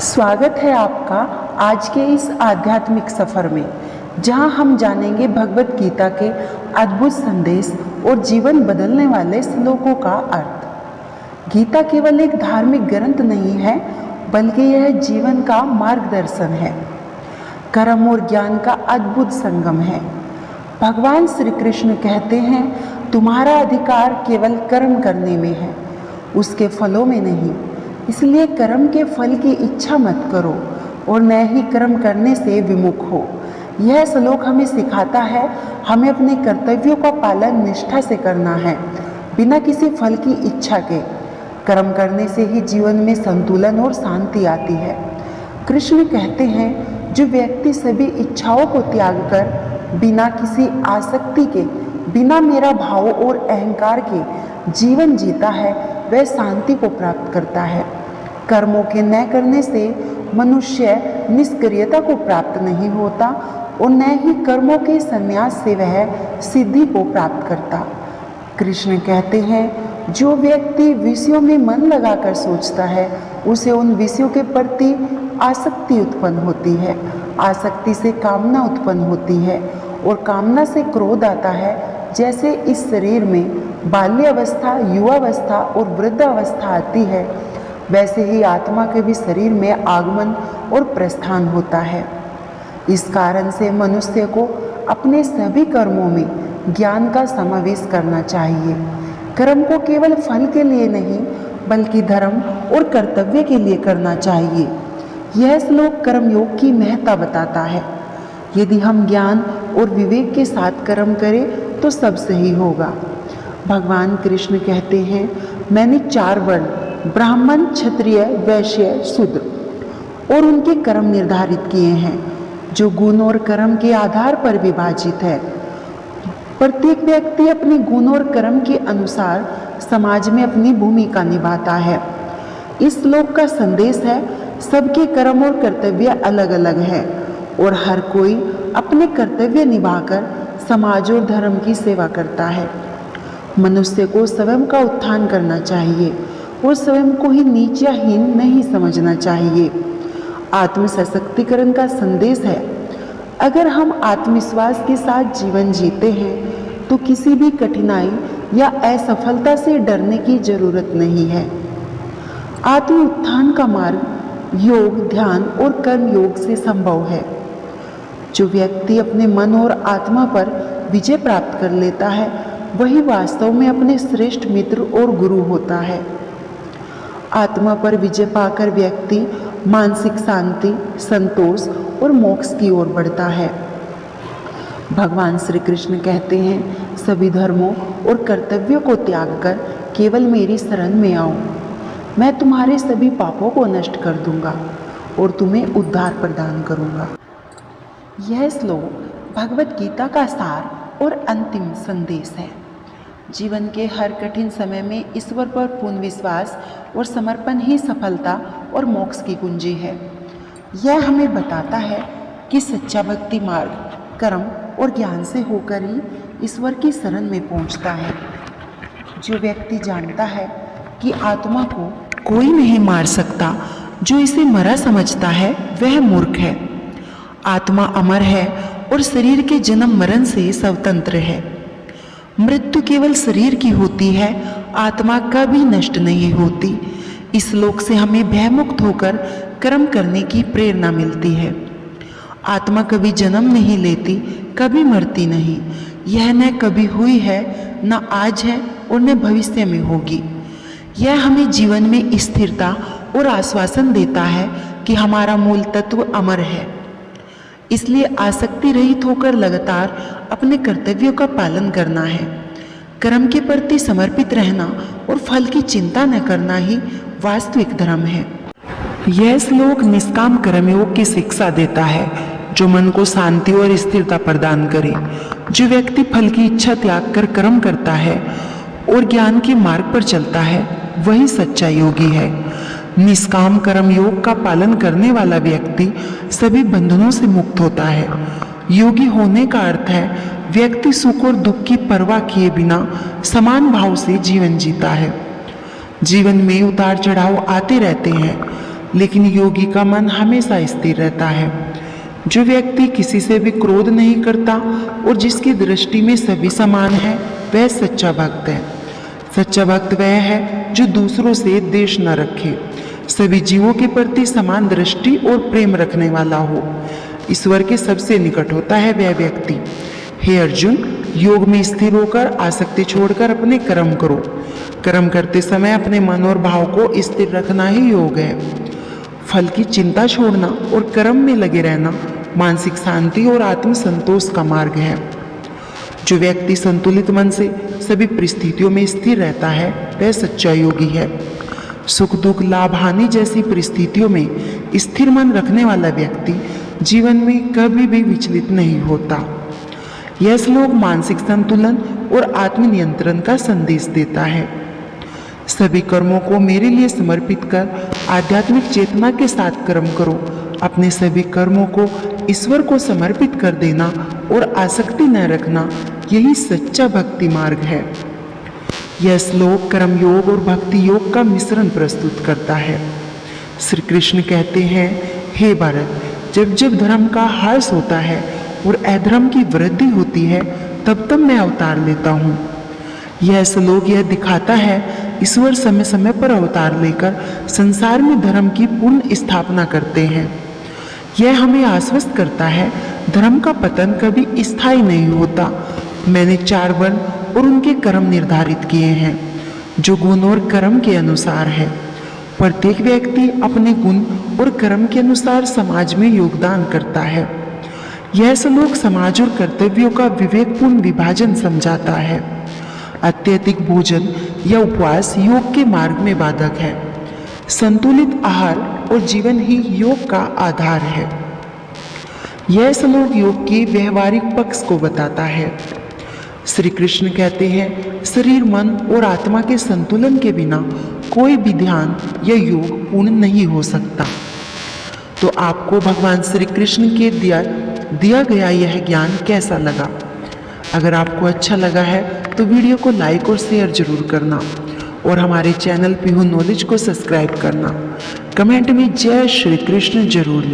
स्वागत है आपका आज के इस आध्यात्मिक सफर में, जहां हम जानेंगे भगवत गीता के अद्भुत संदेश और जीवन बदलने वाले श्लोकों का अर्थ। गीता केवल एक धार्मिक ग्रंथ नहीं है, बल्कि यह जीवन का मार्गदर्शन है, कर्म और ज्ञान का अद्भुत संगम है। भगवान श्री कृष्ण कहते हैं, तुम्हारा अधिकार केवल कर्म करने में है, उसके फलों में नहीं। इसलिए कर्म के फल की इच्छा मत करो और न ही कर्म करने से विमुख हो। यह श्लोक हमें सिखाता है हमें अपने कर्तव्यों का पालन निष्ठा से करना है, बिना किसी फल की इच्छा के। कर्म करने से ही जीवन में संतुलन और शांति आती है। कृष्ण कहते हैं, जो व्यक्ति सभी इच्छाओं को त्याग कर बिना किसी आसक्ति के, बिना मेरा भाव और अहंकार के जीवन जीता है, वह शांति को प्राप्त करता है। कर्मों के न करने से मनुष्य निष्क्रियता को प्राप्त नहीं होता और न ही कर्मों के संन्यास से वह सिद्धि को प्राप्त करता। कृष्ण कहते हैं, जो व्यक्ति विषयों में मन लगाकर सोचता है, उसे उन विषयों के प्रति आसक्ति उत्पन्न होती है। आसक्ति से कामना उत्पन्न होती है और कामना से क्रोध आता है। जैसे इस शरीर में बाल्यावस्था, युवावस्था और वृद्धावस्था आती है, वैसे ही आत्मा के भी शरीर में आगमन और प्रस्थान होता है। इस कारण से मनुष्य को अपने सभी कर्मों में ज्ञान का समावेश करना चाहिए। कर्म को केवल फल के लिए नहीं, बल्कि धर्म और कर्तव्य के लिए करना चाहिए। यह श्लोक कर्मयोग की महत्ता बताता है। यदि हम ज्ञान और विवेक के साथ कर्म करें तो सब सही होगा। भगवान कृष्ण कहते हैं, मैंने 4 वर्ण ब्राह्मण, क्षत्रिय, वैश्य, शूद्र और उनके कर्म निर्धारित किए हैं, जो गुण और कर्म के आधार पर विभाजित है। प्रत्येक व्यक्ति अपने गुण और कर्म के अनुसार समाज में अपनी भूमिका निभाता है। इस श्लोक का संदेश है, सबके कर्म और कर्तव्य अलग अलग है और हर कोई अपने कर्तव्य निभाकर समाज और धर्म की सेवा करता है। मनुष्य को स्वयं का उत्थान करना चाहिए और स्वयं को ही नीच या हीन नहीं समझना चाहिए। आत्म सशक्तिकरण का संदेश है, अगर हम आत्मविश्वास के साथ जीवन जीते हैं तो किसी भी कठिनाई या असफलता से डरने की जरूरत नहीं है। आत्म उत्थान का मार्ग योग, ध्यान और कर्म योग से संभव है। जो व्यक्ति अपने मन और आत्मा पर विजय प्राप्त कर लेता है, वही वास्तव में अपने श्रेष्ठ मित्र और गुरु होता है। आत्मा पर विजय पाकर व्यक्ति मानसिक शांति, संतोष और मोक्ष की ओर बढ़ता है। भगवान श्री कृष्ण कहते हैं, सभी धर्मों और कर्तव्यों को त्याग कर केवल मेरी शरण में आओ, मैं तुम्हारे सभी पापों को नष्ट कर दूंगा और तुम्हें उद्धार प्रदान करूंगा। यह श्लोक भगवत गीता का सार और अंतिम संदेश है। जीवन के हर कठिन समय में ईश्वर पर पूर्ण विश्वास और समर्पण ही सफलता और मोक्ष की कुंजी है। यह हमें बताता है कि सच्चा भक्ति मार्ग कर्म और ज्ञान से होकर ही ईश्वर की शरण में पहुंचता है। जो व्यक्ति जानता है कि आत्मा को कोई नहीं मार सकता, जो इसे मरा समझता है, वह मूर्ख है। आत्मा अमर है और शरीर के जन्म मरण से स्वतंत्र है। मृत्यु केवल शरीर की होती है, आत्मा कभी नष्ट नहीं होती। इस श्लोक से हमें भयमुक्त होकर कर्म करने की प्रेरणा मिलती है। आत्मा कभी जन्म नहीं लेती, कभी मरती नहीं। यह न कभी हुई है, न आज है और न भविष्य में होगी। यह हमें जीवन में स्थिरता और आश्वासन देता है कि हमारा मूल तत्व अमर है। इसलिए आसक्ति रहित होकर लगातार अपने कर्तव्यों का पालन करना है। कर्म के प्रति समर्पित रहना और फल की चिंता न करना ही वास्तविक धर्म है। यह श्लोक निष्काम कर्मयोग की शिक्षा देता है, जो मन को शांति और स्थिरता प्रदान करे। जो व्यक्ति फल की इच्छा त्याग कर कर्म करता है और ज्ञान के मार्ग पर चलता है, वही सच्चा योगी है। निष्काम कर्म योग का पालन करने वाला व्यक्ति सभी बंधनों से मुक्त होता है। योगी होने का अर्थ है व्यक्ति सुख और दुख की परवाह किए बिना समान भाव से जीवन जीता है। जीवन में उतार चढ़ाव आते रहते हैं, लेकिन योगी का मन हमेशा स्थिर रहता है। जो व्यक्ति किसी से भी क्रोध नहीं करता और जिसकी दृष्टि में सभी समान है, वह सच्चा भक्त है। सच्चा भक्त वह है जो दूसरों से द्वेष न रखे, सभी जीवों के प्रति समान दृष्टि और प्रेम रखने वाला हो। ईश्वर के सबसे निकट होता है वह व्यक्ति। हे अर्जुन, योग में स्थिर होकर आसक्ति छोड़कर अपने कर्म करो। कर्म करते समय अपने मन और भाव को स्थिर रखना ही योग है। फल की चिंता छोड़ना और कर्म में लगे रहना मानसिक शांति और आत्म संतोष का मार्ग है। जो व्यक्ति संतुलित मन से सभी परिस्थितियों में स्थिर रहता है, वह सच्चा योगी है। सुख दुख लाभ हानि जैसी परिस्थितियों में स्थिर मन रखने वाला व्यक्ति जीवन में कभी भी विचलित नहीं होता। यह श्लोक मानसिक संतुलन और आत्मनियंत्रण का संदेश देता है। सभी कर्मों को मेरे लिए समर्पित कर आध्यात्मिक चेतना के साथ कर्म करो। अपने सभी कर्मों को ईश्वर को समर्पित कर देना और आसक्ति न रखना, यही सच्चा भक्ति मार्ग है। यह श्लोक कर्म योग और भक्ति योग का मिश्रण प्रस्तुत करता है। श्री कृष्ण कहते हैं, हे भारत, जब जब धर्म का ह्रास होता है और अधर्म की वृद्धि होती है, तब तब मैं अवतार लेता हूँ। यह श्लोक यह दिखाता है ईश्वर समय समय पर अवतार लेकर संसार में धर्म की पूर्ण स्थापना करते हैं। यह हमें आश्वस्त करता है धर्म का पतन कभी स्थायी नहीं होता। मैंने 4 वर्ण और उनके कर्म निर्धारित किए हैं, जो गुण और कर्म के अनुसार है। प्रत्येक व्यक्ति अपने गुण और कर्म के अनुसार समाज में योगदान करता है। यह श्लोक समाज और कर्तव्यों का विवेकपूर्ण विभाजन समझाता है। अत्यधिक भोजन या उपवास योग के मार्ग में बाधक है। संतुलित आहार और जीवन ही योग का आधार है। यह श्लोक योग के व्यवहारिक पक्ष को बताता है। श्री कृष्ण कहते हैं, शरीर मन और आत्मा के संतुलन के बिना कोई भी ध्यान या योग पूर्ण नहीं हो सकता। तो आपको भगवान श्री कृष्ण के दिया गया यह ज्ञान कैसा लगा? अगर आपको अच्छा लगा है तो वीडियो को लाइक और शेयर जरूर करना और हमारे चैनल पीहू नॉलेज को सब्सक्राइब करना। कमेंट में जय श्री कृष्ण जरूर